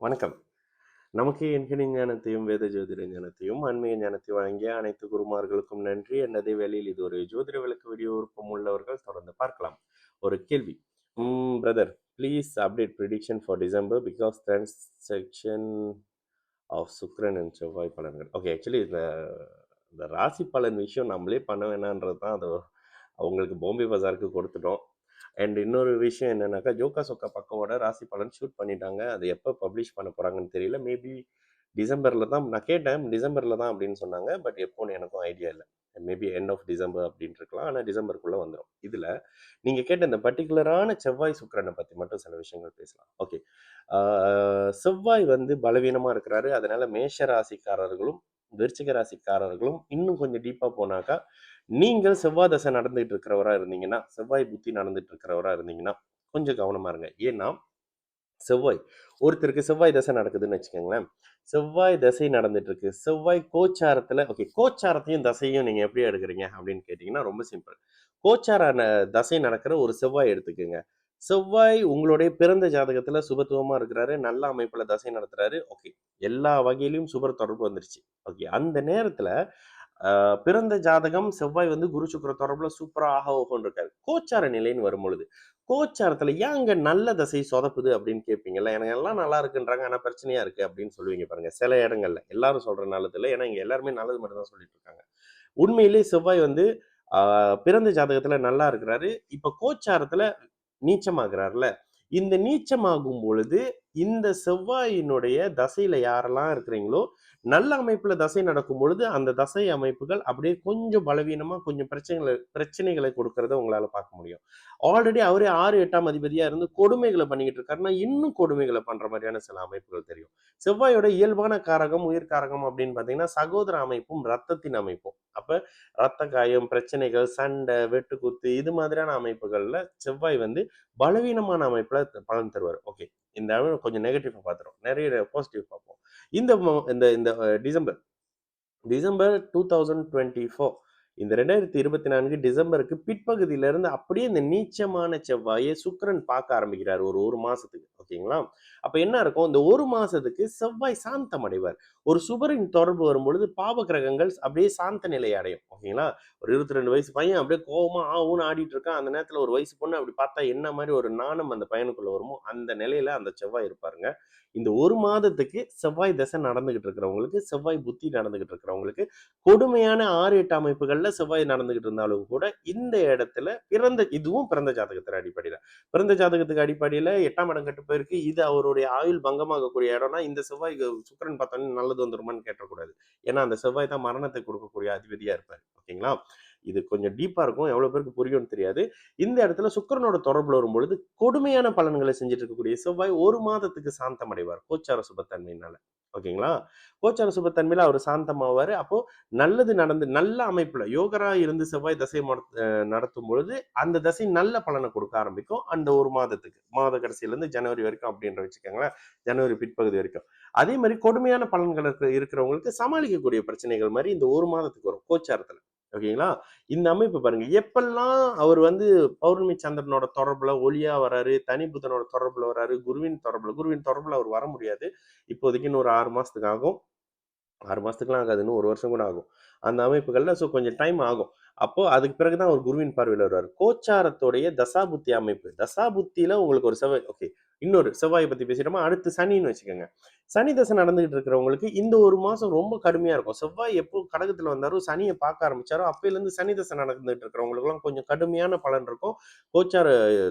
வணக்கம். நமக்கு எண்கணி ஞானத்தையும், வேத ஜோதிட ஞானத்தையும், ஆன்மீக ஞானத்தையும் வழங்கிய அனைத்து குருமார்களுக்கும் நன்றி. அதே வேளையில் இது ஒரு ஜோதிட விளக்கு வீடியோ விருப்பம் உள்ளவர்கள் தொடர்ந்து பார்க்கலாம். ஒரு கேள்வி. Brother, please update prediction for December because transaction of சுக்கிரன் அண்ட் செவ்வாய் பலன்கள். ஓகே, ஆக்சுவலி இந்த இந்த ராசி பலன் விஷயம் நம்மளே பண்ண வேணான்றது தான் அது அவங்களுக்கு பாம்பே பஜாருக்கு கொடுத்துட்டோம். அண்ட் இன்னொரு விஷயம் என்னன்னாக்கா, ஜோக்கா சொக்கா பக்கவோட ராசி பலன் ஷூட் பண்ணிட்டாங்க. அது எப்போ பப்ளிஷ் பண்ண போறாங்கன்னு தெரியல. மேபி டிசம்பர்ல தான் நான் கேட்டேன். டிசம்பர்ல தான் அப்படின்னு சொன்னாங்க. பட் எப்போன்னு எனக்கும் ஐடியா இல்லை. மேபி எண்ட் ஆஃப் டிசம்பர் அப்படின்னு இருக்கலாம். ஆனால் டிசம்பருக்குள்ள வந்துடும். இதுல நீங்க கேட்ட இந்த பர்டிகுலரான செவ்வாய் சுக்கிரனை பத்தி மட்டும் சில விஷயங்கள் பேசலாம். ஓகே. செவ்வாய் வந்து பலவீனமா இருக்கிறாரு. அதனால மேஷ ராசிக்காரர்களும் விருச்சிக ராசிக்காரர்களும் இன்னும் கொஞ்சம் டீப்பா போனாக்கா, நீங்கள் செவ்வாய் தசை நடந்துட்டு இருக்கிறவரா இருந்தீங்கன்னா, செவ்வாய் புத்தி நடந்துட்டு இருக்கிறவரா இருந்தீங்கன்னா கொஞ்சம் கவனமா இருங்க. ஏன்னா செவ்வாய் ஒருத்தருக்கு செவ்வாய் தசை நடக்குதுன்னு வச்சுக்கோங்களேன். செவ்வாய் தசை நடந்துட்டு இருக்கு. செவ்வாய் கோச்சாரத்துல ஓகே, கோச்சாரத்தையும் தசையும் நீங்க எப்படி எடுக்கிறீங்க அப்படின்னு கேட்டீங்கன்னா ரொம்ப சிம்பிள். கோச்சார தசை நடக்கிற ஒரு செவ்வாய் எடுத்துக்கோங்க. செவ்வாய் உங்களுடைய பிறந்த ஜாதகத்துல சுபத்துவமா இருக்கிறாரு, நல்ல அமைப்புல தசை நடத்துறாரு. ஓகே, எல்லா வகையிலும் சுபர் தொடர்பு வந்துருச்சு. ஓகே, அந்த நேரத்துல பிறந்த ஜாதகம் செவ்வாய் வந்து குரு சுக்கிர தொடர்புல சூப்பரா ஆக ஓஹோன்னு இருக்காரு. கோச்சார நிலைன்னு வரும்பொழுது கோச்சாரத்துல ஏன் அங்க நல்ல தசை சொதப்புது அப்படின்னு கேட்பீங்கல்ல. எனக்கு எல்லாம் நல்லா இருக்குன்றாங்க, ஆனா பிரச்சனையா இருக்கு அப்படின்னு சொல்லுவீங்க பாருங்க. சில இடங்கள்ல எல்லாரும் சொல்ற நல்லது இல்லை, ஏன்னா இங்க எல்லாருமே நல்லது மட்டும் தான் சொல்லிட்டு இருக்காங்க. உண்மையிலேயே செவ்வாய் வந்து பிறந்த ஜாதகத்துல நல்லா இருக்கிறாரு. இப்ப கோச்சாரத்துல நீச்சமாகிறார்ல. இந்த நீச்சமாகும் பொழுது இந்த செவ்வாயினுடைய தசையில யாரெல்லாம் இருக்கிறீங்களோ, நல்ல அமைப்புல தசை நடக்கும் பொழுது அந்த தசை அமைப்புகள் அப்படியே கொஞ்சம் பலவீனமா கொஞ்சம் பிரச்சனைகளை கொடுக்கறத உங்களால பார்க்க முடியும். ஆல்ரெடி அவரே 6, 8ஆம் அதிபதியா இருந்து கொடுமைகளை பண்ணிக்கிட்டு இருக்காருன்னா இன்னும் கொடுமைகளை பண்ற மாதிரியான சில அமைப்புகள் தெரியும். செவ்வாயோட இயல்பான காரகம் உயிர் காரகம் அப்படின்னு பாத்தீங்கன்னா சகோதர அமைப்பும் ரத்தத்தின் அமைப்பும். அப்ப ரத்த காயம், பிரச்சனைகள், சண்டை, வெட்டுக்குத்து இது மாதிரியான அமைப்புகள்ல செவ்வாய் வந்து பலவீனமான அமைப்புல பலன் தருவார். ஓகே, இந்த அளவு கொஞ்சம் நெகட்டிவ் பார்த்துரும், நிறைய பாசிட்டிவ் பார்ப்போம். இந்த இந்த இந்த டிசம்பர் டிசம்பர் 2024 இந்த 2024 டிசம்பருக்கு பிற்பகுதியிலிருந்து அப்படியே இந்த நீச்சமான செவ்வாயை சுக்கிரன் பார்க்க ஆரம்பிக்கிறார் ஒரு மாசத்துக்கு. ஓகேங்களா? அப்ப என்ன இருக்கும், இந்த ஒரு மாசத்துக்கு செவ்வாய் சாந்தம் அடைவார். ஒரு சுபரின் தொடர்பு வரும்பொழுது பாவ கிரகங்கள் அப்படியே சாந்த நிலை அடையும். ஓகேங்களா? ஒரு 22 வயசு பையன் அப்படியே கோவமா ஊன்னு ஆடிட்டு இருக்கான். அந்த நேரத்துல ஒரு வயசு பொண்ணு அப்படி பார்த்தா என்ன மாதிரி ஒரு நாணம் அந்த பையனுக்குள்ள வருமோ அந்த நிலையில அந்த செவ்வாய் இருப்பாருங்க. இந்த ஒரு மாதத்துக்கு செவ்வாய் தசை நடந்துகிட்டு இருக்கிறவங்களுக்கு, செவ்வாய் புத்தி நடந்துகிட்டு இருக்கிறவங்களுக்கு, கொடுமையான 6, 8 அமைப்புகள்ல செவ்வாய் நடந்துகிட்டு இருந்தாலும் கூட இந்த இடத்துல இதுவும் பிறந்த ஜாதகத்தின் அடிப்படையில பிறந்த ஜாதகத்துக்கு அடிப்படையில 8ஆம் இடம் கெட்டு போயிருக்கு. இது அவருடைய ஆயுள் பங்கமாகக்கூடிய இடம்னா இந்த செவ்வாய் சுக்கிரன் பார்த்தோன்னே நல்லது வந்துருமான்னு கேட்டக்கூடாது. ஏன்னா அந்த செவ்வாய் தான் மரணத்தை கொடுக்கக்கூடிய அதிபதியா இருப்பாரு. ஓகேங்களா? இது கொஞ்சம் டீப்பா இருக்கும். எவ்வளவு பேருக்கு புரியும்னு தெரியாது. இந்த இடத்துல சுக்கிரனோட தொடர்புல வரும்பொழுது கொடுமையான பலன்களை செஞ்சுட்டு இருக்கக்கூடிய செவ்வாய் ஒரு மாதத்துக்கு சாந்தம் அடைவார் கோச்சார சுபத்தன்மையினால. ஓகேங்களா? கோச்சார சுபத்தன்மையில அவர் சாந்தமாவாரு. அப்போ நல்லது நடந்து நல்ல அமைப்புல யோகரா இருந்து செவ்வாய் தசை நடத்தும் பொழுது அந்த தசை நல்ல பலனை கொடுக்க ஆரம்பிக்கும். அந்த ஒரு மாதத்துக்கு மாத கடைசியில இருந்து ஜனவரி வரைக்கும் அப்படின்ற வச்சுக்கோங்களேன். ஜனவரி பிற்பகுதி வரைக்கும். அதே மாதிரி கொடுமையான பலன்கள் இருக்கிறவங்களுக்கு சமாளிக்கக்கூடிய பிரச்சனைகள் மாதிரி இந்த ஒரு மாதத்துக்கு வரும் கோச்சாரத்துல. ஓகேங்களா? இந்த அமைப்பு பாருங்க. எப்பெல்லாம் அவர் வந்து பௌர்ணமி சந்திரனோட தொடர்புல ஒளியா வராரு, தனி புதனோட தொடர்புல வராரு, குருவின் தொடர்புல அவர் வர முடியாது. இப்போதைக்கு இன்னும் ஒரு 6 மாசத்துக்கு ஆகும். 6 மாசத்துக்குலாம் ஆகாது. இன்னும் 1 வருஷம் கூட ஆகும். அந்த அமைப்புகள்ல கொஞ்சம் டைம் ஆகும். அப்போ அதுக்கு பிறகு தான் அவர் குருவின் பார்வையில வருவாரு. கோச்சாரத்துடைய தசாபுத்தி அமைப்பு. தசாபுத்தியில உங்களுக்கு ஒரு செவ்வாய் ஓகே. இன்னொரு செவ்வாய பத்தி பேசிட்டோமா, அடுத்து சனின்னு வச்சுக்கோங்க. சனி தசை நடந்துகிட்டு இருக்கிறவங்களுக்கு இந்த ஒரு மாசம் ரொம்ப கடுமையா இருக்கும். செவ்வாய் எப்போ கடகத்துல வந்தாரோ, சனிய பார்க்க ஆரம்பிச்சாரோ, அப்பயிலேருந்து சனி தசை நடந்துட்டு இருக்கிறவங்களுக்குலாம் கொஞ்சம் கடுமையான பலன் இருக்கும். கோச்சார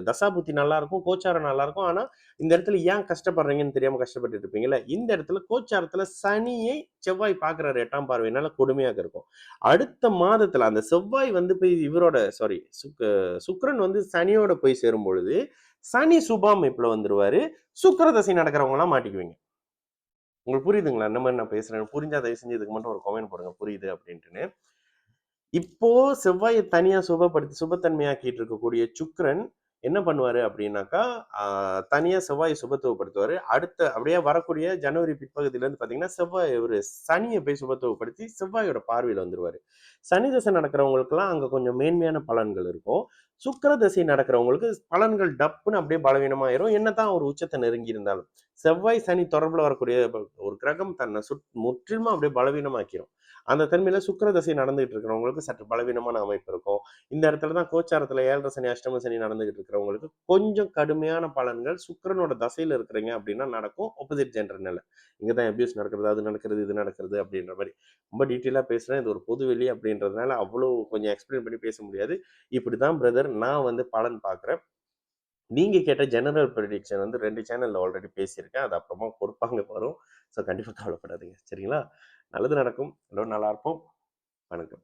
தசாபுத்தி நல்லா இருக்கும். கோச்சாரம் நல்லா இருக்கும். ஆனா, இந்த இடத்துல ஏன் கஷ்டப்படுறீங்கன்னு தெரியாம கஷ்டப்பட்டுட்டு இருப்பீங்கல்ல. இந்த இடத்துல கோச்சாரத்துல சனியை செவ்வாய் பார்க்கிறாரு 8ஆம் பார்வையினால கொடுமையாக இருக்கும். அடுத்த மாதத்துல அந்த செவ்வாய் வந்து போய் இவரோட சாரி சுக்கிரன் வந்து சனியோட போய் சேரும் பொழுது சனி சுபாமைப்புல வந்துருவாரு. சுக்கிர தசை நடக்கிறவங்க எல்லாம் மாட்டிக்குவீங்க. உங்களுக்கு புரியுதுங்களா? என்ன மாதிரி நான் பேசுறேன்? புரிஞ்சா தயவு செஞ்சு இதுக்கு மட்டும் ஒரு கமெண்ட் போடுங்க, புரியுது அப்படின்ட்டுன்னு. இப்போ செவ்வாயை தனியா சுபத்தன்மையாக்கிட்டு இருக்கக்கூடிய சுக்கிரன் என்ன பண்ணுவாரு அப்படின்னாக்கா, தனியா செவ்வாயை சுபத்துவப்படுத்துவாரு. அடுத்த அப்படியே வரக்கூடிய ஜனவரி பிற்பகுதியில இருந்து பாத்தீங்கன்னா செவ்வாய் ஒரு சனியை போய் சுபத்துவப்படுத்தி செவ்வாயோட பார்வையில வந்துருவாரு. சனி தசை நடக்கிறவங்களுக்கெல்லாம் அங்க கொஞ்சம் மேன்மையான பலன்கள் இருக்கும். சுக்கிர திசை நடக்கிறவங்களுக்கு பலன்கள் டப்புன்னு அப்படியே பலவீனமாயிரும். என்னதான் ஒரு உச்சத்தை நெருங்கி இருந்தாலும். செவ்வாய், சனி தொடர்புல வரக்கூடிய ஒரு கிரகம் தன்னை முற்றிலுமா அப்படியே பலவீனமாக்கிரும். அந்த தன்மையில சுக்கிர திசை நடந்துகிட்டு இருக்கிறவங்களுக்கு சற்று பலவீனமான அமைப்பு இருக்கும். இந்த இடத்துல தான் கோச்சாரத்துல 7 சனி, அஷ்டம சனி நடந்துகிட்டு இருக்கிறவங்களுக்கு கொஞ்சம் கடுமையான பலன்கள் சுக்கிரனோட தசையில இருக்கிறீங்க அப்படின்னா நடக்கும். ஆப்போசிட் ஜெண்டர்னால. இங்க தான் அபியூஸ் நடக்கிறது, அது நடக்கிறது, இது நடக்கிறது அப்படின்ற மாரி. ரொம்ப டீட்டெயிலா பேசுறேன். இது ஒரு பொதுவெளி அப்படின்றதுனால அவ்வளோ கொஞ்சம் எக்ஸ்பிளைன் பண்ணி பேச முடியாது. இப்படிதான் பிரதர் நான் வந்து பலன் பார்க்குறேன். நீங்க கேட்ட ஜெனரல் ப்ரெடிக்ஷன் வந்து 2 சேனல்ல ஆல்ரெடி பேசியிருக்கேன். அது அப்புறமா பொறுப்பாங்க வரும். ஸோ கண்டிப்பா கவலைப்படாதீங்க. சரிங்களா? நல்லது நடக்கும். எல்லோரும் நல்லா இருப்போம். வணக்கம்.